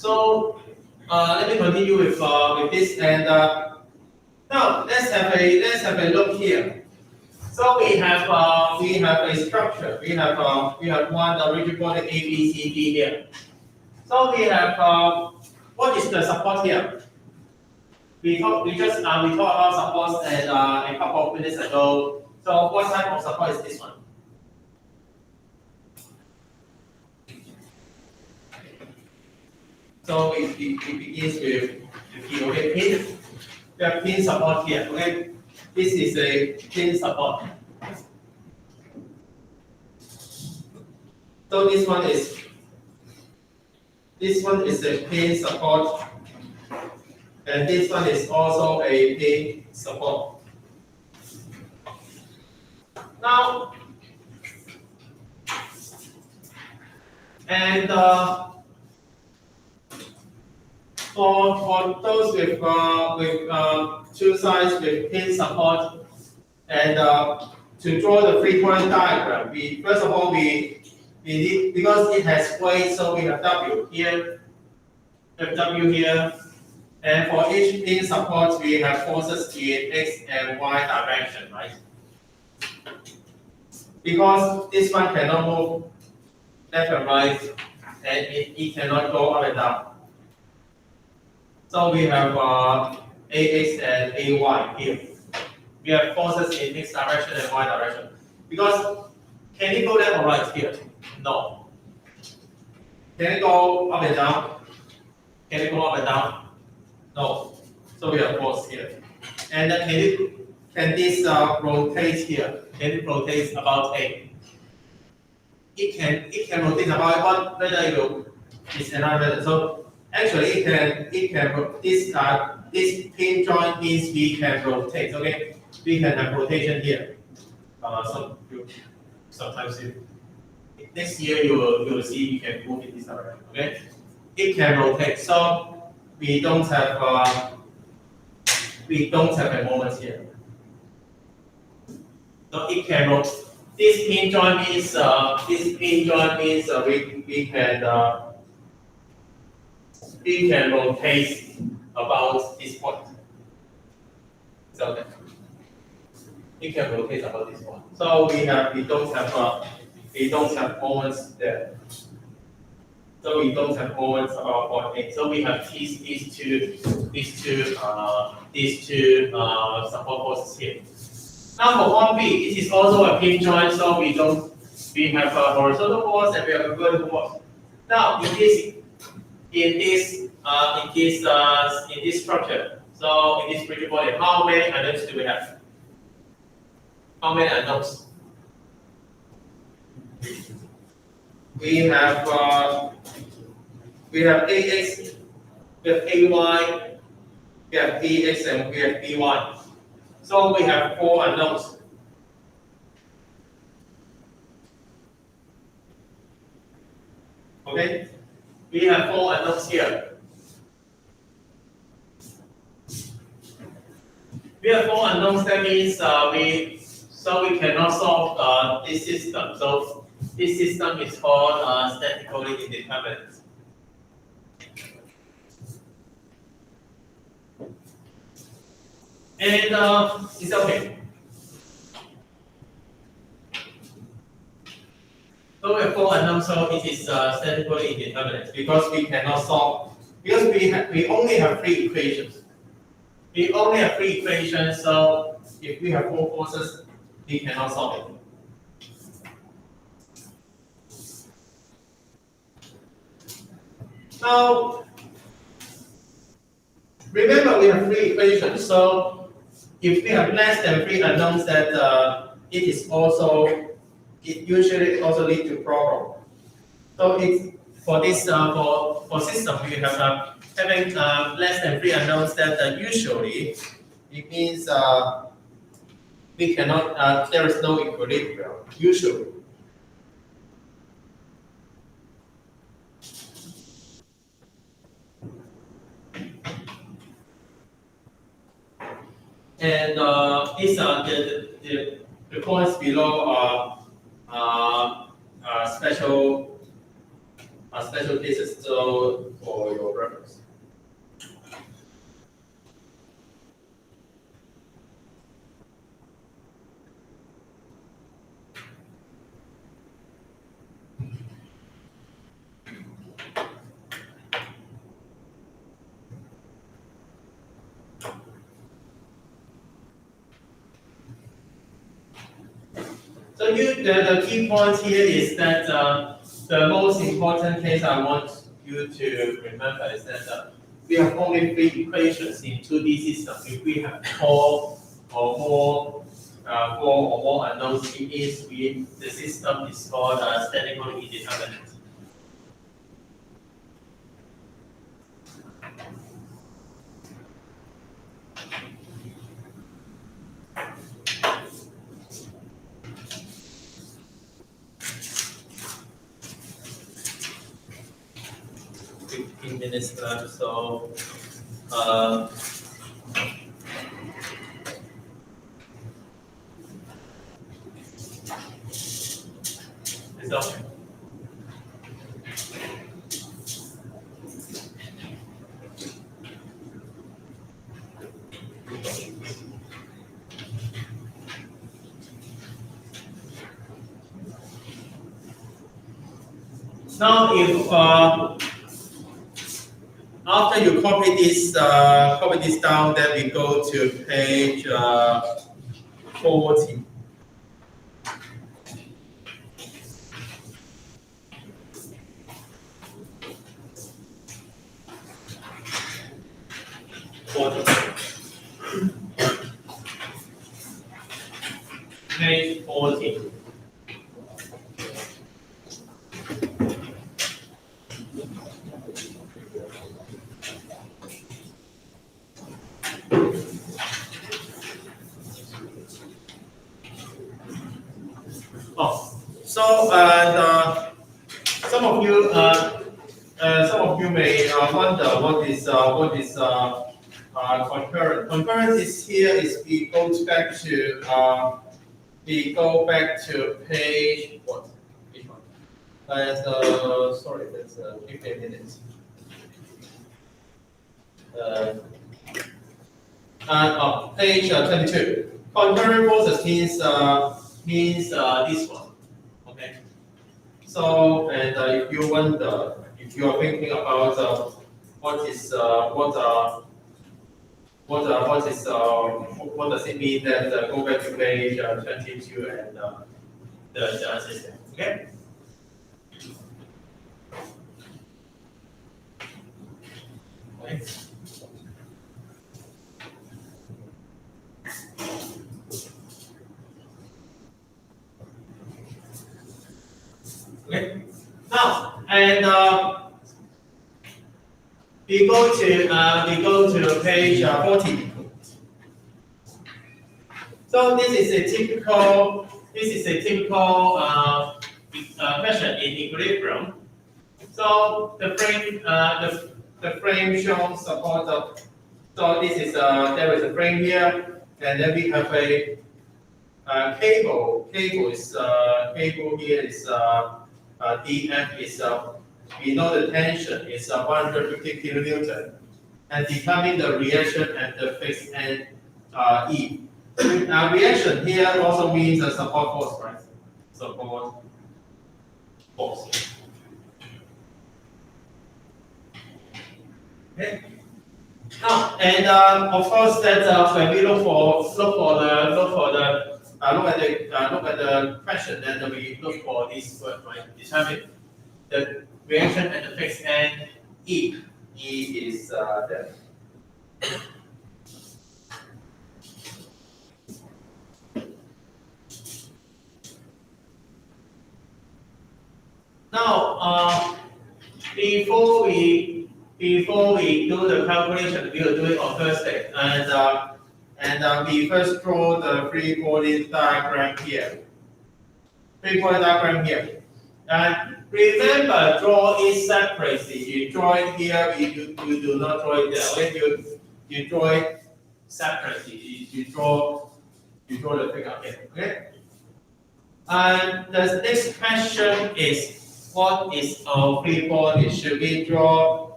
So let me continue with this, and now let's have a look here. So we have a structure. We have one rigid body A, B, C, D here. So we have what is the support here? We talked about support and a couple of minutes ago. So what type of support is this one? So it begins with the okay, pin. We have pin support here. Okay, this is a pin support. So this one is a pin support, and this one is also a pin support. Now, and for those with two sides with pin support, and to draw the three-point diagram, we first of all we need, because it has weight, so we have W here, W here, and for each pin support we have forces in X and Y direction, right? Because this one cannot move left and right, and it cannot go up and down. So we have AX and AY here. We have forces in X direction and Y direction. Because can it go left or right here? No. Can it go up and down? Can it go up and down? No. So we have force here. And then can this rotate here? Can it rotate about A? It can rotate about one, whether it will is another. So actually it can this pin joint means we can rotate. Okay, we can have rotation here. Sometimes next year you will see you can move in this direction. Okay, it can rotate. So we don't have a moment here. So it can rotate. This pin joint means we can rotate about this point. So it can rotate about this point. So we don't have moments there. So we don't have moments about point A. So we have these two support forces here. Now for point B, it is also a pin joint, so we have a horizontal force and we have a vertical force. Now in this structure, so in this rigid body, how many unknowns do we have? How many unknowns? We have AX, we have AY, we have BX, and we have BY. So we have 4 unknowns. Okay, we have 4 unknowns here. We have 4 unknowns. That means we cannot solve this system. So this system is called statically indeterminate. And it's okay. So we have 4 unknowns, so it is statically indeterminate because we cannot solve, because we only have 3 equations. We only have 3 equations, so if we have 4 forces, we cannot solve it. Now, remember we have 3 equations, so if we have less than 3 unknowns, that it usually also leads to problem. So for system we have having less than 3 unknowns, that usually it means we cannot there is no equilibrium usually. And these are the points below are special cases. So for your the key point here is that the most important case I want you to remember is that we have only three equations in 2D system. If we have four or more unknowns, it means the system is called statically indeterminate. Minutes left, so it's okay. Now, if after you copy this down, then we go to page 40. Page 40. So some of you may wonder what is concurrent. Concurrent is here is we go back to page what? Which one? Sorry, that's 15 minutes. Page 22. Concurrent process means this one. Okay. So, and if you wonder, if you are thinking about what does it mean, then go back to page 22 and the system. Okay. Okay. Okay. Now, and we go to page 40. So this is a typical question in equilibrium. So the frame shows support of. So this is there is a frame here, and then we have a cable. Cable here is DF is we know the tension is 150 kilonewton, and determine the reaction at the fixed end E. Reaction here also means a support force, right? Support force. Okay. Now, and of course, that when we look at the question, then we look for this word, right? Determine the reaction at the fixed end E. E is there. Now, before we do the calculation, we will do it on Thursday, and we first draw the free-body diagram here. And remember, draw it separately. You draw it here, you do not draw it there. When you draw it separately, you draw the figure here. Okay. And the next question is, what is our free body? Should we draw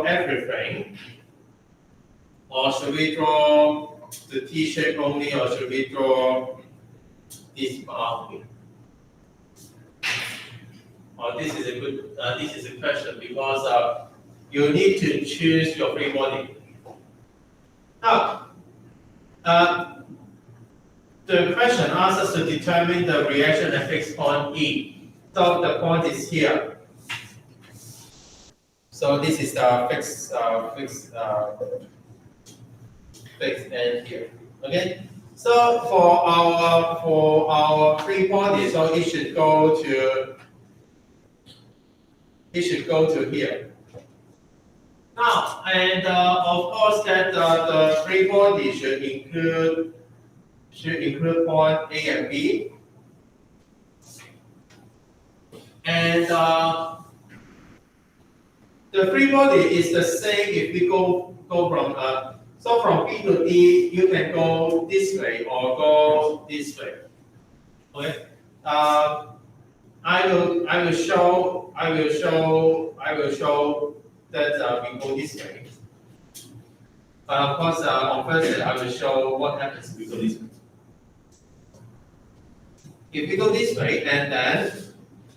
everything, or should we draw the T shape only, or should we draw this part only? This is a question because you need to choose your free body. Now, the question asks us to determine the reaction at fixed point E. So the point is here. So this is the fixed end here. Okay. So for our free body, so it should go to here. Now, and of course that the free body should include point A and B. And the free body is the same if we go from so from B to D, you can go this way or go this way. Okay. I will show that we go this way. But of course, on Thursday I will show what happens if we go this way. If we go this way, and then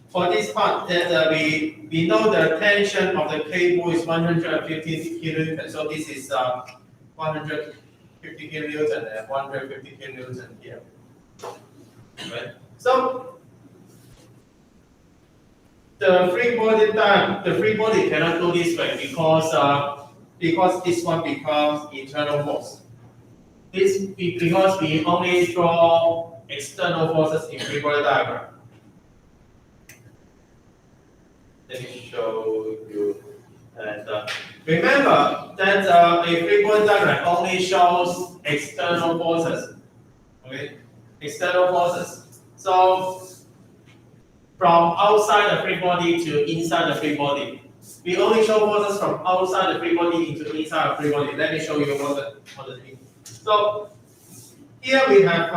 for this part, that we know the tension of the cable is 150 kilonewton. So this is 150 kilonewton and 150 kilonewton here. Right. So the free body cannot go this way because this one becomes internal force. Because we only draw external forces in free body diagram. Let me show you. And remember that a free body diagram only shows external forces. Okay, external forces. So from outside the free body to inside the free body, we only show forces from outside the free body into inside the free body. Let me show you what it means. So here we have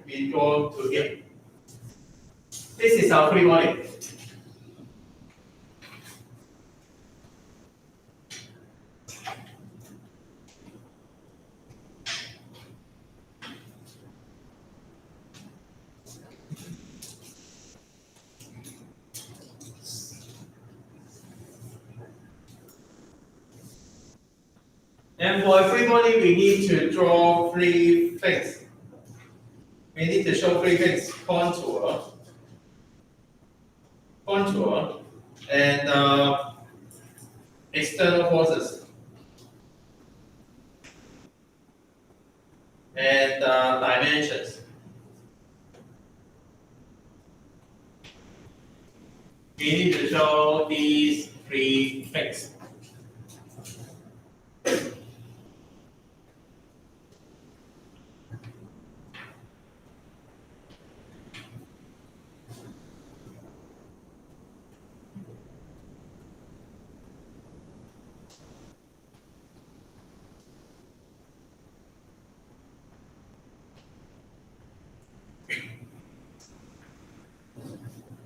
we draw to here. This is our free body. And for a free body, we need to draw three things. We need to show three things: contour, and external forces, and dimensions. We need to show these three things.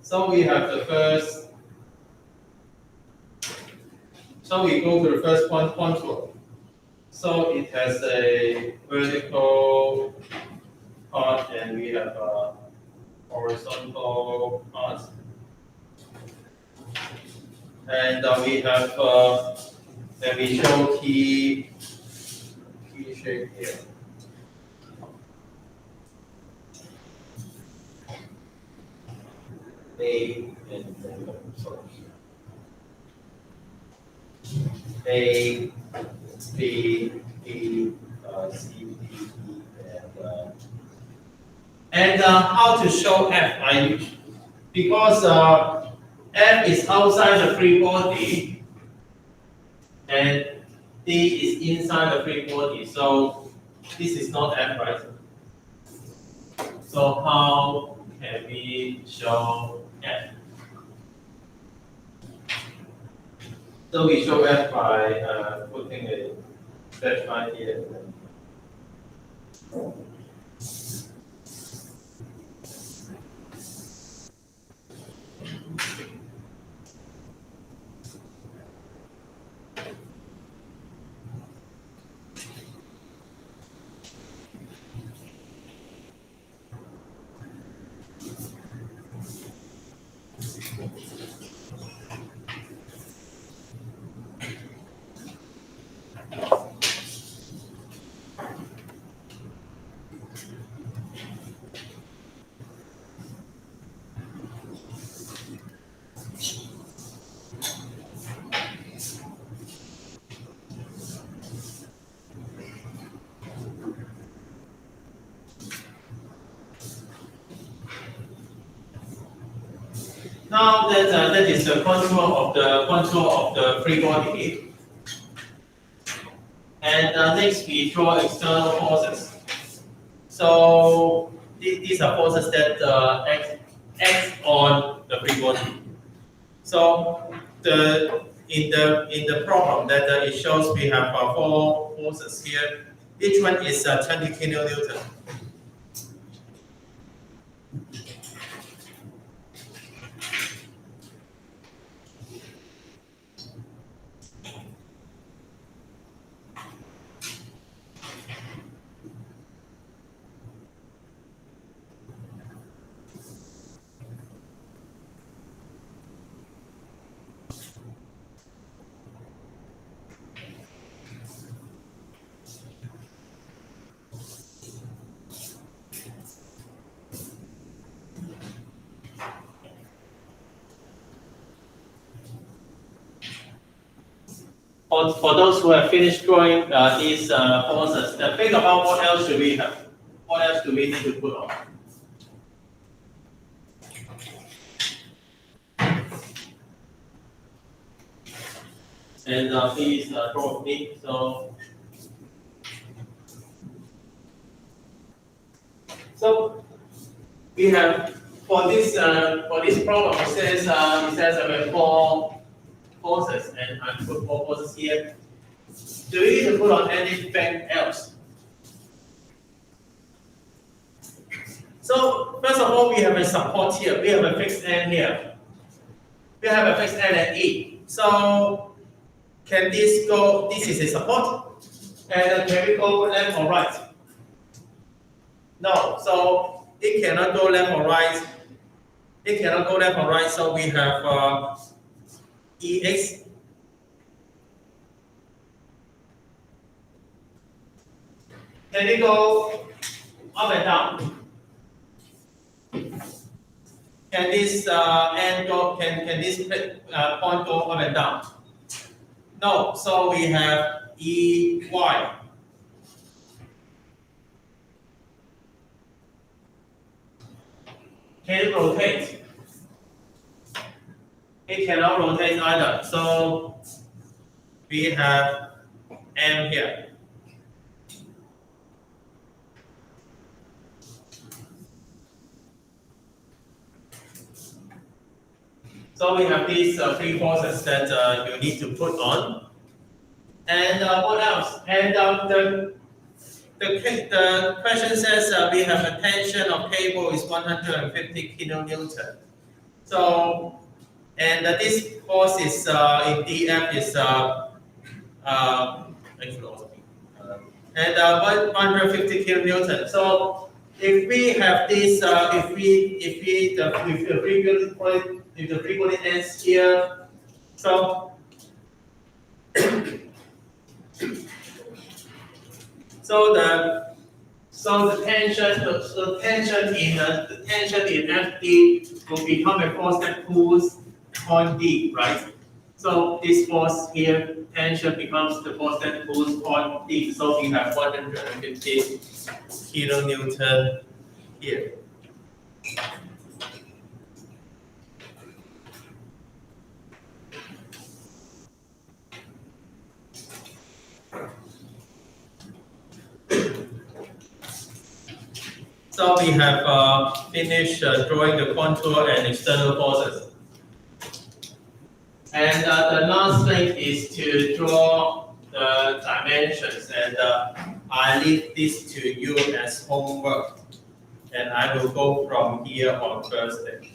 So we have the first. So we go to the first point, contour. So it has a vertical part and we have a horizontal part. And we have then we show T shape here. A and A, B, B, C, D, E, and how to show F? Because F is outside the free body, and D is inside the free body. So this is not F, right? So how can we show F? So we show F by putting a dash line here. Now that is the contour of the free body. And next we draw external forces. So these are forces that act on the free body. So in the problem that it shows we have 4 forces here. Each one is 20 kilonewton. For those who have finished drawing these forces, then think about what else should we have? What else do we need to put on? And please draw with me. So we have for this problem it says we have 4 forces, and I put 4 forces here. Do we need to put on anything else? So first of all, we have a support here. We have a fixed end here. We have a fixed end at E. So can this go? This is a support, and can we go left or right? No. So it cannot go left or right. It cannot go left or right. So we have EX. Can it go up and down? Can this end go? Can this point go up and down? No. So we have EY. Can it rotate? It cannot rotate either. So we have M here. So we have these 3 forces that you need to put on. And what else? And the question says we have a tension of cable is 150 kilonewton. So, and this force is in DF is and 150 kilonewton. So if we have this, if the free body ends here, so the tension in FD will become a force that pulls on D, right? So this force here, tension becomes the force that pulls on D. So we have 150 kilonewton here. So we have finished drawing the contour and external forces. And the last thing is to draw the dimensions, and I leave this to you as homework. And I will go from here on Thursday.